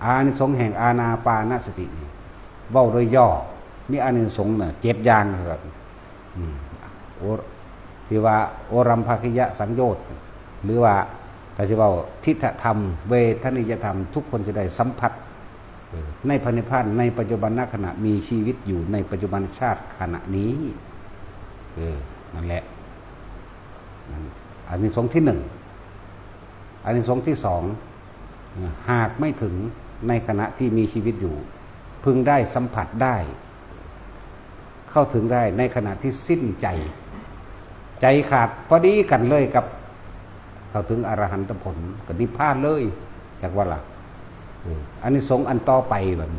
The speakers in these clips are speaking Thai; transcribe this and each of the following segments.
อานิสงส์แห่งอานาปานสตินี่เว้าโดยย่อมีอานิสงส์เนี่ย7อย่างครับโอที่ว่าโอรัมภคิยะสังโยชน์หรือว่าถ้าจะว่าทิฏฐธรรมเวทนิยธรรมทุกคนจะได้สัมผัสในพระนิพพานในปัจจุบันขณะมีชีวิตอยู่ในปัจจุบันชาติขณะนี้นั่นแหละอานิสงส์ที่1อานิสงส์ที่2หากไม่ถึงในขณะที่มีชีวิตอยู่พึงได้สัมผัสได้เข้าถึงได้ในขณะที่สิ้นใจขาดพอดีกันเลยกับเข้าถึงอรหันตผลกับนิพพานเลยจากว่าล่ะอานิสงส์อันต่อไปแบบ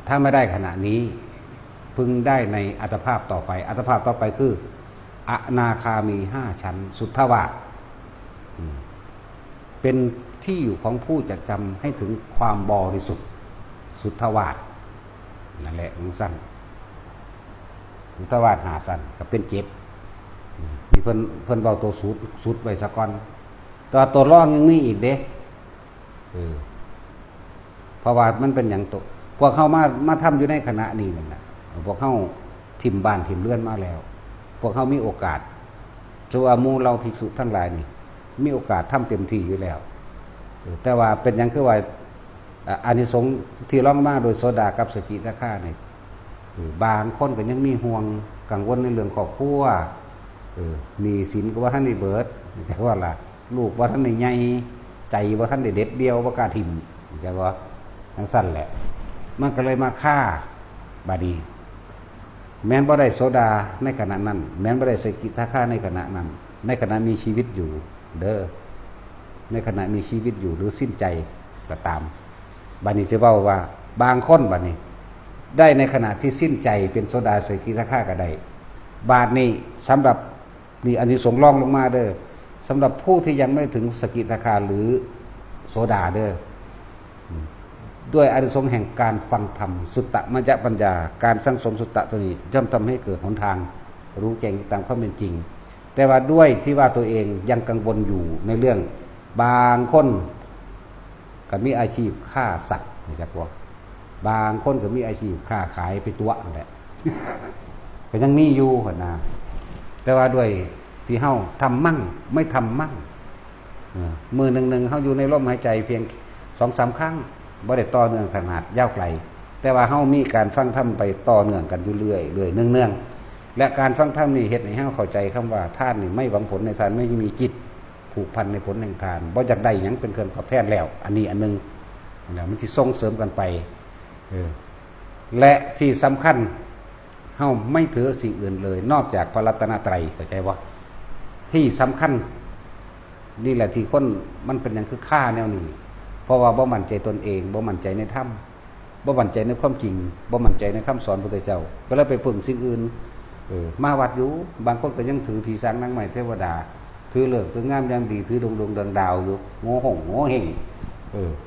ถ้าไม่ได้ขณะนี้พึงได้ในอัตภาพต่อไปอัตภาพต่อไปคืออนาคามี5ชั้นสุทธวาสเป็นที่อยู่ของผู้จะจำให้ถึงความบริสุทธิ์สุทธวาสนั่นแหละของสั้นสุทธวาส5สั้นก็เป็น7มีเพิ่นเบาตัวสุดไว้ซะก่อนตัวร่องยังมีอีกเด้เพราะว่ามันเป็นอย่างตัวพวกเข้ามาทำอยู่ในคณะนี้นั่นแหละพวกเข้าถิ่มบ้านถิ่มเรือนมาแล้วพวกเข้ามีโอกาสตัวมูเราภิกษุทั้งหลายนี่มีโอกาสทำเต็มที่อยู่แล้วแต่ว่าเป็นอย่างคือว่าอานิสงส์ที่ร้องมาโดยโสดากับสกิทาคาเนี่ยบางคนก็ยังมีห่วงกังวลในเรื่องครอบครัวมีศีลก็ว่าท่านได้เบิดแต่ว่าล่ะลูกว่าท่านได้ใหญ่ใจว่าท่านได้เด็ดเดียวว่ากล้าถิ่มแต่ว่าทั้งสั้นแหละมันก็เลยมาฆ่าบาดีแม้นบ่ได้โสดาในขณะนั้นแม้นบ่ได้สกิทาคาในขณะนั้นในขณะมีชีวิตอยู่เด้อในขณะมีชีวิตอยู่หรือสิ้นใจก็ตามบานี้จะว่าบางคนบานี้ได้ในขณะที่สิ้นใจเป็นโสดาสกิทาคาก็ได้บาทนี้สำหรับนี่อานิสงส์รองลงมาเด้อสำหรับผู้ที่ยังไม่ถึงสกิทาคาหรือโสดาเด้อด้วยอานิสงส์แห่งการฟังธรรมสุตตมัจจปัญญาการสังสมสุตตะตัวนี้ย่อมทำให้เกิดหนทางรู้แจ้งตามความเป็นจริงแต่ว่าด้วยที่ว่าตัวเองยังกังวลอยู่ในเรื่องบางคนก็มีอาชีพฆ่าสัตว์นะครับว่าบางคนก็มีอาชีพค้าขายไปตัวนั่นแหละก็ยังมีอยู่หั่นนะแต่ว่าด้วยที่เฮาทำมั่งไม่ทำมั่งมือหนึ่งเฮาอยู่ในลมหายใจเพียง 2-3 ครั้งบ่ได้ต่อเนื่องขนาดยาวไกลแต่ว่าเฮามีการฟังธรรมไปต่อเนื่องกันอยู่เรื่อยๆเนื่องๆและการฟังธรรมนี่เฮ็ดให้เฮาเข้าใจคำว่าทานนี่ไม่หวังผลในทานไม่มีจิตผูกพันในผลแห่งทานบ่อยากได้หยังเป็นเครื่องตอบแทนแล้วอันนี้อันนึงแล้วมันสิส่งเสริมกันไปและที่สำคัญเฮาไม่ถือสิ่งอื่นเลยนอกจากพระรัตนตรัยเข้าใจบ่ที่สำคัญนี่แหละที่คนมันเป็นอย่างคือฆ่าแนวนี้เพราะว่าบ่มั่นใจตนเองบ่มั่นใจในธรรมบ่มั่นใจในความจริงบ่มั่นใจในคำสอนพระพุทธเจ้าก็เลยไปพึ่งสิ่งอื่นมาวัดอยู่บางคนก็ยังถือผีสางนางไม้เทวดาถือเลิกถืองามยามดีถือดวงดาวอยู่โง่ห่งโง่เห่ง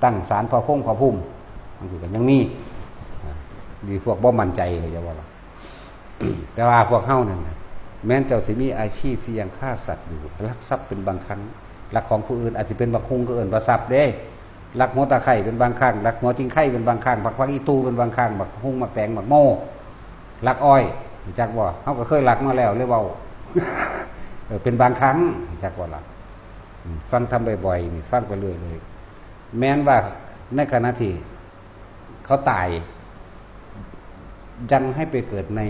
ตั้งศาลพระพงพระพุ่มมันก็ยังมีดีพวกบ่มั่นใจเลยจะว่าล่ะ แต่ว่าพวกเฮานั่นแม้นเจ้าสิมีอาชีพที่ยังฆ่าสัตว์อยู่ลักทรัพย์เป็นบางครั้งลักของผู้อื่นอาจจะเป็นบักฮุงก็เอิ้นว่าทรัพย์เด้ลักหัวตาไข่เป็นบางครั้งลักหัวจิงไข่เป็นบางครั้งบักอีตูเป็นบางครั้งบักฮุงบักแตงบักโม่ลักอ้อยจักว่าเฮาก็เคยลักมาแล้วเลยเว้า เป็นบางครั้งจักว่าล่ะฟังทำบ่อยๆนี่ฟังไปเรื่อยเลยแม้นว่าในขณะที่เขาตายยังให้ไปเกิดใน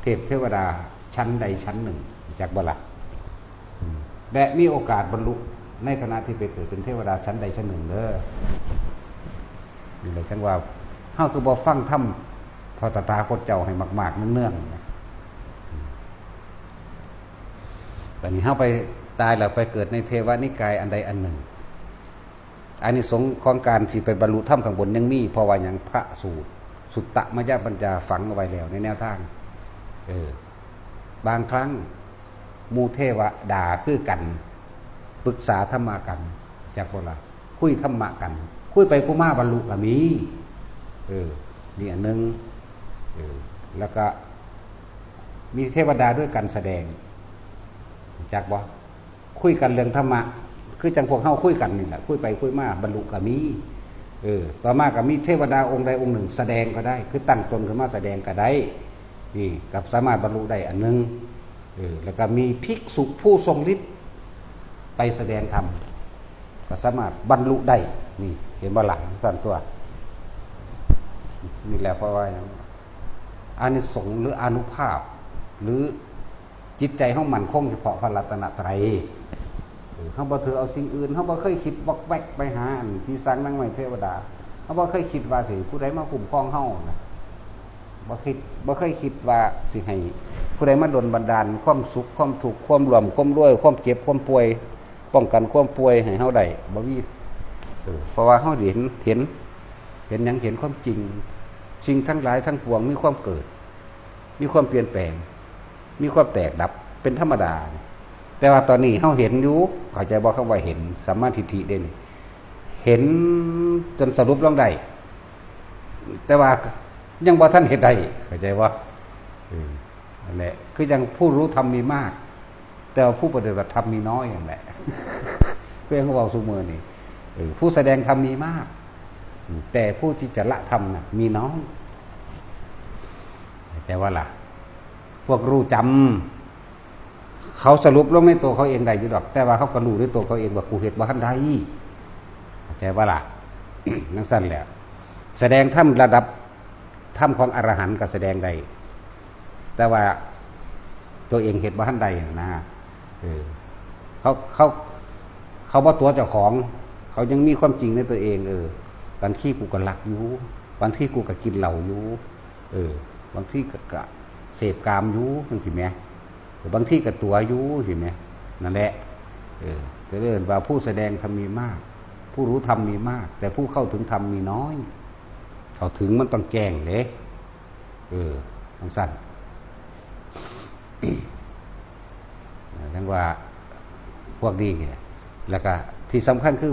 เทพเทวดาชั้นใดชั้นหนึ่งจากบ่ล่ะและมีโอกาสบรรลุในขณะที่ไปเกิดเป็นเทวดาชั้นใดชั้นหนึ่งเด้อนี่เลยจังว่าเฮาคือบ่ฟังธรรมพระตถาคตเจ้าให้มากๆเนื่องๆบัดนี้เฮาไปตายแล้วไปเกิดในเทวนิกายอันใดอันหนึ่งอานิสงส์ของการสิไปบรรลุธรรมข้างบนยังมีเพราะว่าอย่างพระสูตรสุตตมัจจปัญญาฝังเอาไว้แล้วในแนวทางบางครั้งมูเทวดาคือกันปรึกษาธรรมะกันจากพวกเราคุยธรรมะกันคุยไปคุยมาบรรลุก็มีนี่อันนึงแล้วก็มีเทวดาด้วยกันแสดงจากว่าคุยกันเรื่องธรรมะ คือจังพวกเฮาคุยกันนี่แหละคุยไปคุยมาบรรลุก็มีต่อมาก็มีเทวดาองค์ใดองค์หนึ่งแสดงก็ได้ คือตั้งตนขึ้นมาแสดงก็ได้นี่กับสามารถบรรลุได้อันนึงแล้วก็มีภิกษุผู้ทรงฤทธิ์ไปแสดงธรรมก็สามารถบรรลุได้นี่เห็นบ่หลังสั่นตัวนี่แหละเพราะว่าอานิสงส์หรืออานุภาพหรือจิตใจของมันคงเฉพาะพระรัตนตรัยเขาบ่ถือเอาสิ่งอื่นเขาบ่เคยคิดวอกแวกไปหาที่สร้างนั่งไม้เทวดาเขาบ่เคยคิดว่าสิผู้ใดมาคุ้มครองเฮานะบ่เคยคิดว่าสิให้ผู้ใดมาดลบันดาลความสุขความทุกข์ความรวมความรวยความเจ็บความป่วยป้องกันความป่วยให้เฮาได้บ่มีเพราะว่าเฮาเห็นหยังเห็นความจริงสิ่งทั้งหลายทั้งปวงมีความเกิดมีความเปลี่ยนแปลงมีความแตกดับเป็นธรรมดาแต่ว่าตอนนี้เฮาเห็นอยู่เข้าใจบ่คำว่าเห็นสัมมาทิฏฐิเด่นเห็นจนสรุปลงได้แต่ว่ายังบ่ทันเห็นได้เข้าใจว่านั่นแหละคือยังผู้รู้ธรรมมีมากแต่ว่าผู้ปฏิบัติธรรมมีน้อยอย่างแหละเพื่อนเขาบอกซุมื้อนี่ผู้แสดงธรรมมีมากแต่ผู้ที่จะละธรรมน่ะมีน้อยเข้าใจว่าล่ะพวกรู้จำเขาสรุปลงในตัวเขาเองได้อยู่ดอกแต่ว่าเขาก็รู้ในตัวเขาเองว่ากูเฮ็ดบ่ทันได้เข้าใจว่าล่ะ นั่นสั้นแหละแสดงธรรมระดับธรรมของอรหันต์ก็แสดงได้แต่ว่าตัวเองเฮ็ดบ่ทันได้นะเขาบ่ตัวเจ้าของเขายังมีความจริงในตัวเองบางที่กูก็หลักอยู่บางที่กูก็กินเหล้าอยู่บางที่ก็เสพกามอยู่จังซี่แหมบางที่ก็ตัวอยู่สิแหมนั่นแหละจะเรียกว่าผู้แสดงธรรมมีมากผู้รู้ธรรมมีมากแต่ผู้เข้าถึงธรรมมีน้อยเข้าถึงมันต้องแจ้งเด้ต้องสั้นทั้งว่าพวกนี้เนี่ยแล้วก็ที่สำคัญคือ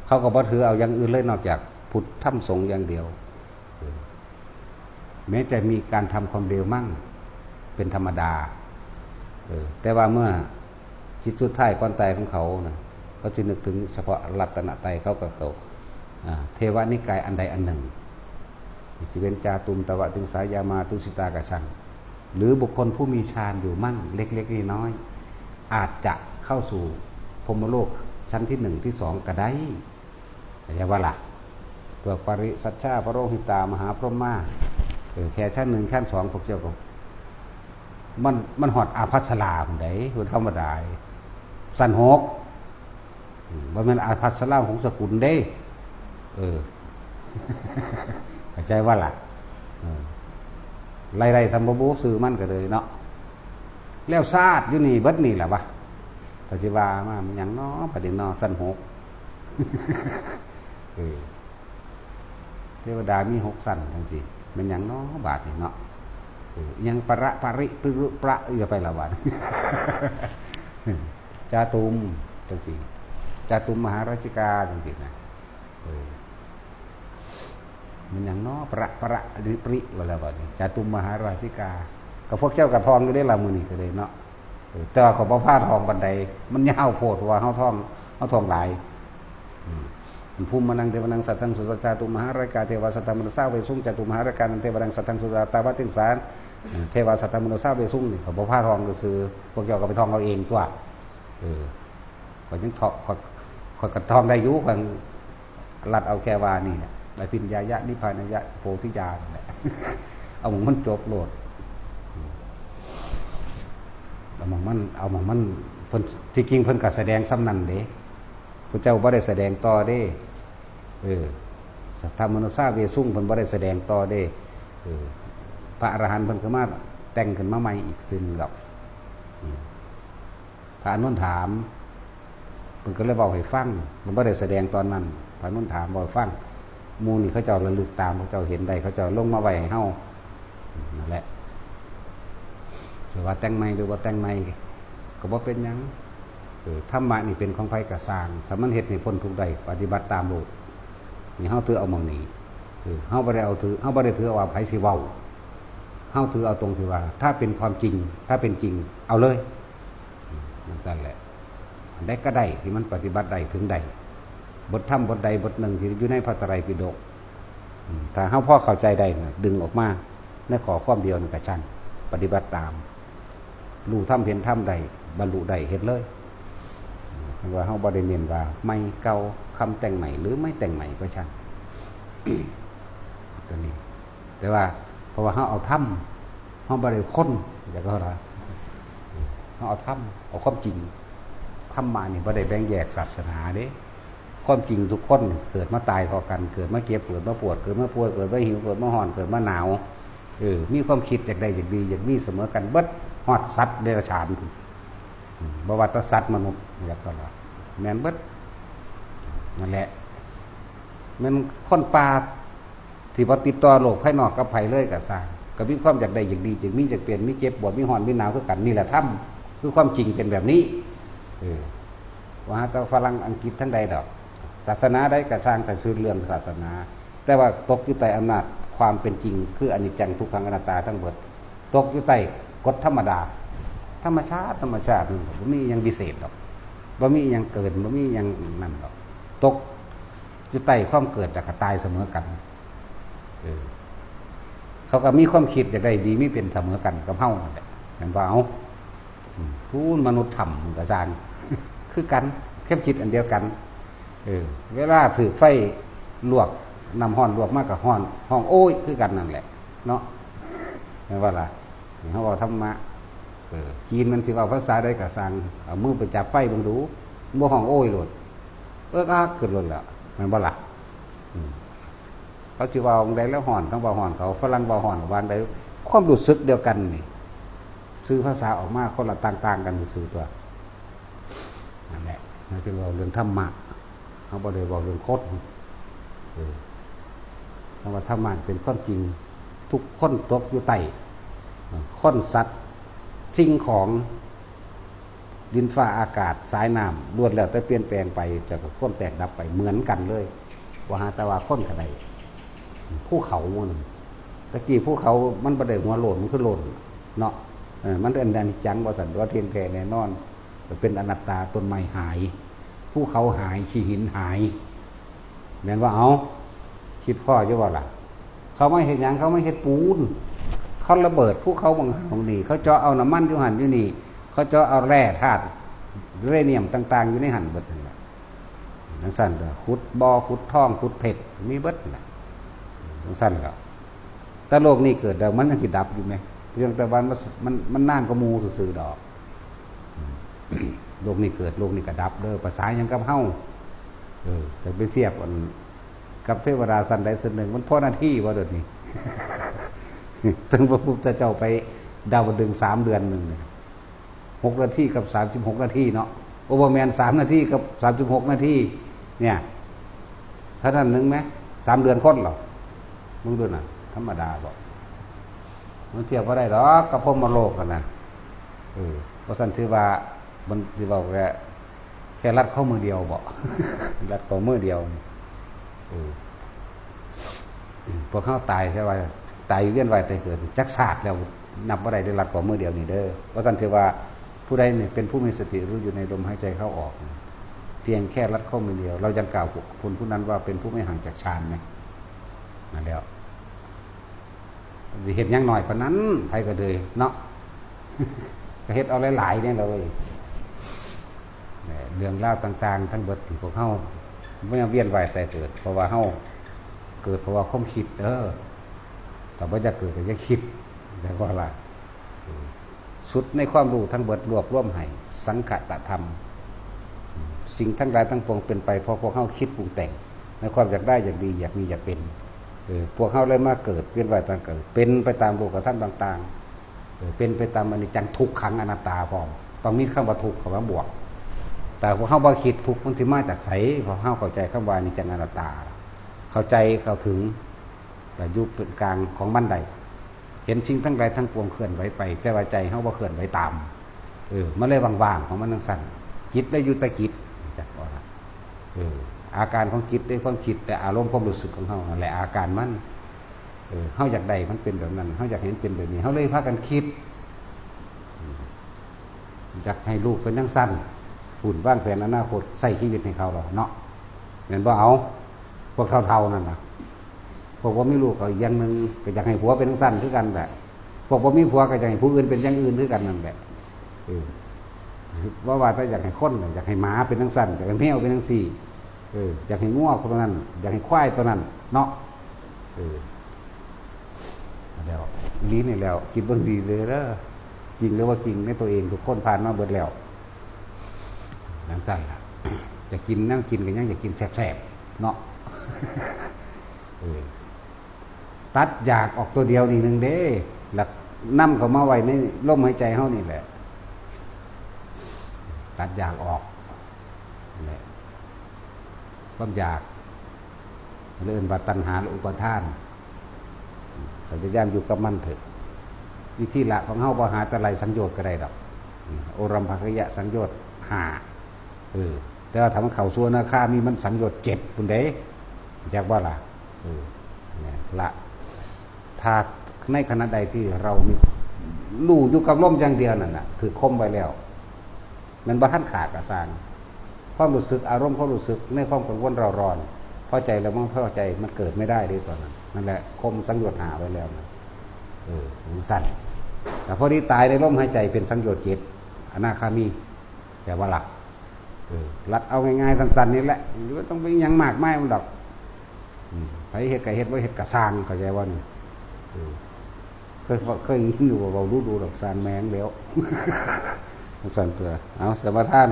เขาก็บ่ถือเอาอย่างอื่นเลยนอกจากพุทธธรรมสงฆ์อย่างเดียวแม้จะมีการทำความเร็วมั่งเป็นธรรมดาแต่ว่าเมื่อจิตสุดท้ายก่อนตายของเขานะเขาจะนึกถึงเฉพาะรัตนตรัยเขากับเขาเทวนิกายอันใดอันหนึ่งสิเวนจาตุมตวะตึงสายามาตุสิตากะสังหรือบุคคลผู้มีฌานอยู่มั่งเล็กๆน้อยๆอาจจะเข้าสู่พรหมโลกชั้นที่1ที่2ก็ได้แต่ว่าล่ะตัวปริสัชชาพระโรหิตามหาพรหมมาแค่ชั้น1ชั้น2พวกเจ้าก็มันหอดอาภัสราผมได้ธรรมดาสั้น6บ่แม่นอาภัสราของสกุลเด้เข้าใจว่าล่ะไล่ๆสัมบบูซื้อมันก็เลยเนาะแล้วซาดอยู่นี่เบิดนี่แหละวะถ้าสิว่ามามันหยังเนาะประเด็นเนาะสั้น6เทวดามี6สั้นจังซี่มันหยังเนาะบาดนี่เนาะยังประปริปรุประอย่าไปละวันจาตุมจังซี่จาตุมมหาราชิกาจังซี่นะมันหยังเนาะประหรือปริว่าแล้วบัดนี้จาตุมมหาราชิกากับพวกเจ้ากระทองก็ได้ละมื้อนี้ก็เลยเนาะแต่ว่าเขาบ่พาทองบันไดมันยาวโพดว่าเฮาทองหลายภูมิมนังเทวนังสัตตังสุสัจจาตุมหารายกาเทวสัตตมนุสาเวสุงจตุมหารายกานันเทวนังสัตตังสุสัจตาวะติงสารเทวสัตตมนุสาเวสุงนี่เขาบ่พาทองก็ซื้อพวกเจ้าก็ไปทองเอาเองตัวก็ยังทองก็ทองได้อยู่เพิ่นรัดเอาแค่ว่านี่ได้ปิญญายะนิพพานายะโพธิญาณแหละเอามันจบโลดเอามันเพิ่นที่จริงเพิ่นก็แสดงซ้ำนั่นเด้พระเจ้าบ่ได้แสดงต่อเด้สัทธมนุสาเวสุงเพิ่นบ่ได้แสดงต่อเด้พระอรหันต์เพิ่นก็มาแต่งขึ้นมาใหม่อีกซึ่งกับพระอนุนถามเพิ่นก็เลยเว้าให้ฟังเพิ่นบ่ได้แสดงตอนนั้นพระอนุนถามบ่ให้ฟังหมู่นี่เขาเจ้าระลึกตามเขาเจ้าเห็นได้เขาเจ้าลงมาไว้ให้เฮานั่นแหละสิว่าแต่งใหม่หรือว่าแต่งใหม่ก็บ่เป็นหยังธรรมะนี่เป็นของไผกระสร้างถ้ามันเฮ็ดให้พ้นทุกข์ได้ปฏิบัติตามโลกนี่เฮาถือเอาหม่องนี้เฮาบ่ได้ถือว่าไผสิเว้าเฮาถือเอาตรงที่ว่าถ้าเป็นความจริงถ้าเป็นจริงเอาเลยนั่นซั่นแหละ ได้ก็ได้ที่มันปฏิบัติได้ถึงใดบทธรรมบทใดบทหนึ่งที่อยู่ในพระไตรปิฎกถ้าเฮาพ่อเข้าใจได้นะดึงออกมาในขอความเดียวนึงกับชันปฏิบัติตามรู้ธรรมเห็นธรรมใดบรรลุใดเห็นเลยว่าเฮาบ่ได้เน้นว่าไม่เก่าคำแต่งใหม่หรือไม่แต่งใหม่ก็ช่าง ตัวนี้แต่ว่าเพราะว่าเฮาเอาธรรมเฮาบ่ได้ค้นอย่างก็ว่าเฮาเอาธรรมเอาความจริงธรรมะนี่บ่ได้แบ่งแยกศาสนาเด้ความจริงทุกคนเกิดมาตายพอกันเกิดมาเก็บเกิดมาปวดเกิดมาป่วยเกิดมาหิวเกิดมาร้อนเกิดมาหนาวมีความคิดอยากได้อยากดีอยากมีเสมอกันเบิดฮอดสัตว์เดรัจฉานบ่ว่าแต่สัตว์มนุษย์อยากก็ว่าแม่นเบิดนั่นแหละมันคนป่าที่บ่ติดต่อโลกภายนอกกับไผเลยก็สร้างก็มีความอยากได้อยากดีอยากมีอยากเปลี่ยนมีเจ็บปวดมีร้อนมีหนาวคือกันนี่แหละธรรมคือความจริงเป็นแบบนี้ว่าแต่ฝรั่งอังกฤษทั้งใดดอกศาสนาได้กระสร้างแต่ชื่อเรื่องศาสนาแต่ว่าตกอยู่ใต้อำนาจความเป็นจริงคืออนิจจังทุกขังอนัตตาทั้งหมดตกอยู่ใต้กฎธรรมดาธรรมชาติบ่มีอย่างพิเศษดอกบ่มีอย่างเกินบ่มีอย่างนั่นดอกตกอยู่ใต้ความเกิดแต่ก็ตายเสมอกันเขาก็มีความคิดอยากได้ดีมีเป็นเสมอกันกับเฮานั่นแหละเห็นบ่เอาผู้มนุษย์ธรรมก็สร้างคือกันแค่คิดอันเดียวกันเวลาถือไฟลวกน้ำห้อนลวกมากกับห้อนห้องโอ้ยคือกันนั่นแหละเนาะเห็นว่าล่ะเขาบอกธรรมะจีนมันสิว่าภาษาได้กับสั่งเอามือไปจับไฟบังดูบ่ห้องโอ้ยโลดอ้าขึ้นโลดแล้วมันบ่ล่ะเขาสิว่าองใดแล้วห่อนทั้งบ่ห่อนเขาฝรั่งบ่ห่อนวางใดความรู้สึกเดียวกันนี่ซื้อภาษาออกมาคนละต่างๆกันซื่อตัวนั่นแหละเราจะบอกเรื่องธรรมะเขาบ่ได้บอกเรื่องโคตรคำว่าธรรมะเป็นข้อจริงทุกคนตกอยู่ใต้ข้นสัตว์สิ่งของดินฟ้าอากาศสายน้ำล้วนแล้วแต่เปลี่ยนแปลงไปจากข้นแตกดับไปเหมือนกันเลยว่าหาแต่ว่าข้นกระไดภูเขาหนึ่งตะกี้ภูเขามันบ่ได้หัวโลนมันคือโลนเนาะมันเป็นอนิจจังบ่สันว่าเทียนแท้แน่นอนเป็นอนัตตาต้นไม้หายภูเขาหายขี้หินหายแม่นว่าเอาคิดพ่อจะว่าล่ะเขาไม่เห็นอย่างเขาไม่เห็นปูนเขาระเบิดภูเขาบางนี่เขาเจาะเอาน้ำมันอยู่หันอยู่นี่เขาเจาะเอาแร่ธาตุยูเรเนียมต่างๆอยู่ในหันเบิดนั่นแหละทั้งสั้นก็ขุดบ่อขุดท่องขุดเพชรมีเบิดนั่นแหละทั้งสั้นก็แต่โลกนี้เกิดแล้วมันยังสิดับอยู่ไหมเรื่องแต่วันมันน่านก็มูซื่อๆดอกโลกนี้เกิดโลกนี้ก็ดับเด้อภาษายังกับเฮาแต่ไปเทียบกันกับเทวดาสันใดสันหนึ่งมันพอหน้าที่ว่าเดี๋ยวนี้ถึงพระพุทธเจ้าไปดาวดึง3 เดือนหนึ่ง6 นาทีกับ36 นาทีเนาะโอเวอร์แมน3 นาทีกับ36 นาทีเนี่ยถ้าท่านนึงไหม3 เดือนคนหรอมึงดูน่ะธรรมดาบอกมันเทียบก็ได้หรอกกับพรหมโลกกันนะเพราะสันถือว่ามันที่บอกแค่รัดเข้ามือเดียวบอกรัดเข้ามือเดียวพวกเขาตายใช่ไหมตายเวียนว่ายตายเกิดจักศาสตร์แล้วนับว่าใดได้รัดเข้ามือเดียวนี่เด้อเพราะสันถือว่าผู้ใดเนี่ยเป็นผู้มีสติรู้อยู่ในลมหายใจเข้าออกเพียงแค่รัดเข้ามือเดียวเรายังกล่าวคนผู้นั้นว่าเป็นผู้ไม่ห่างจากฌานไหมนั่นแล้วเห็นยังหน่อยกว่านั้นใครก็เลยเนาะก็เฮ็ดเอาหลายๆเนี่ยเลยเรื่องเล่าต่างๆทั้งเบิดที่พวกเฮาไม่ยังเวียนว่ายแต่เกิดเพราะว่าเฮาเกิดเพราะว่าความคิดแต่ว่าจะเกิดแต่จะคิดแต่ว่าอะไรสุดในความรู้ทั้งเบิดรวบรวมให้สังขตธรรมสิ่งทั้งหลายทั้งปวงเป็นไปเพราะพวกเฮาคิดปรุงแต่งในความอยากได้อยากดีอยากมีอยากเป็นพวกเฮาเลยมาเกิดเวียนว่ายตายเกิดเป็นไปตามโลกธรรมต่างๆเป็นไปตามอนิจจังทุกขังอนัตตาพร้อมต้องมีคำว่าทุกข์คำว่าบวกแต่พวกเฮาบ่คิดทุกข์มันสิมาจากไสเพราะเฮาเข้าใจคำว่าอนิจจังอนัตตาเข้าใจเข้าถึงแต่อยู่เป็นกลางของมันใดเห็นสิ่งทั้งหลายทั้งปวงเคลื่อนไหวไปแต่ว่าใจเฮาบ่เคลื่อนไหวตามมันเลยว่างๆของมันทั้งสั่นจิตได้อยู่แต่จิตจักว่าอาการของจิตได้ความคิดแต่อารมณ์ความรู้สึกของเฮานั่นแหละอาการมันเฮาอยากได้มันเป็นแบบนั้นเฮาอยากเห็นเป็นแบบนี้เฮาเลยพากันคิดอยากให้ลูกเป็นจังซั่นผ หุ่นวางแผนอนาคตใส่ชีวิตให้เขาหรอเนาะเห็นบ่เอาพวกเท่าๆนั่นนะพวกว่ามีลูกก็อีกอย่างหนึ่งก็อยากให้ผัวเป็นทั้งสั้นคือกันแหละพวกว่ามีผัวก็อยากให้ผู้อื่นเป็นอย่างอื่นคือกันนั่นแหละว่าถ้าอยากให้คนอยากให้หมาเป็นทั้งสั้นอยากให้แมวเป็นทั้งสี่อยากให้งัวตัวนั้นอยากให้ควายตัวนั้นเนาะแล้วลิ้นนี่แล้วกินเบิ่งดีเลยแล้วจริงหรือว่าจริงในตัวเองทุกคนผ่านมาเบิดแล้วนั่งสั้นล่ะจะกินนั่งกินกันยังอยากกินแสบๆเนาะตัดอยากออกตัวเดียวนี่หนึ่งเด้หลักนั่มเขามาไว้ในลมหายใจเฮานี่แหละตัดอยากออกนี่แหละความอยากเลื่อนบัตตัณหาและอุปทานพยายามอยู่กับมันเถอะวิธีละของเฮาบ่หาแต่ไรสังโยชน์ก็ได้ดอกโอรัมภกยะสังโยชน์5แต่ว่าถ้ามันเข้าสู่นาคามีมันสังโยชน์7พุ่นเด้จักว่าล่ะเนี่ยละถ้าในขณะใดที่เรามีรู้อยู่กับลมอย่างเดียวนั่นน่ะถือคมไว้แล้วมันบ่ทันขาดกระซางความรู้สึกอารมณ์ความรู้สึกในความกังวลเราร้อนพอใจแล้วมันพอใจมันเกิดไม่ได้ด้วยตอนนั้นนั่นแหละคมสังโยชน์หาไว้แล้วนะมันสั่นแต่พอที่ตายในลมหายใจเป็นสังโยชน์7อนาคามีแต่ว่าหลักรัดเอาง่ายๆสั้นๆนี่แหละหรือว่าต้องไปยังมากไม้มันดอกไปเฮ็ดไก่เฮ็ดว่าเฮ็ดกระซางเข้าใจว่านี่เคยยินอยู่ว่าเราดูดอกซางแมงแล้วสั่นเตือเอาสมาทาน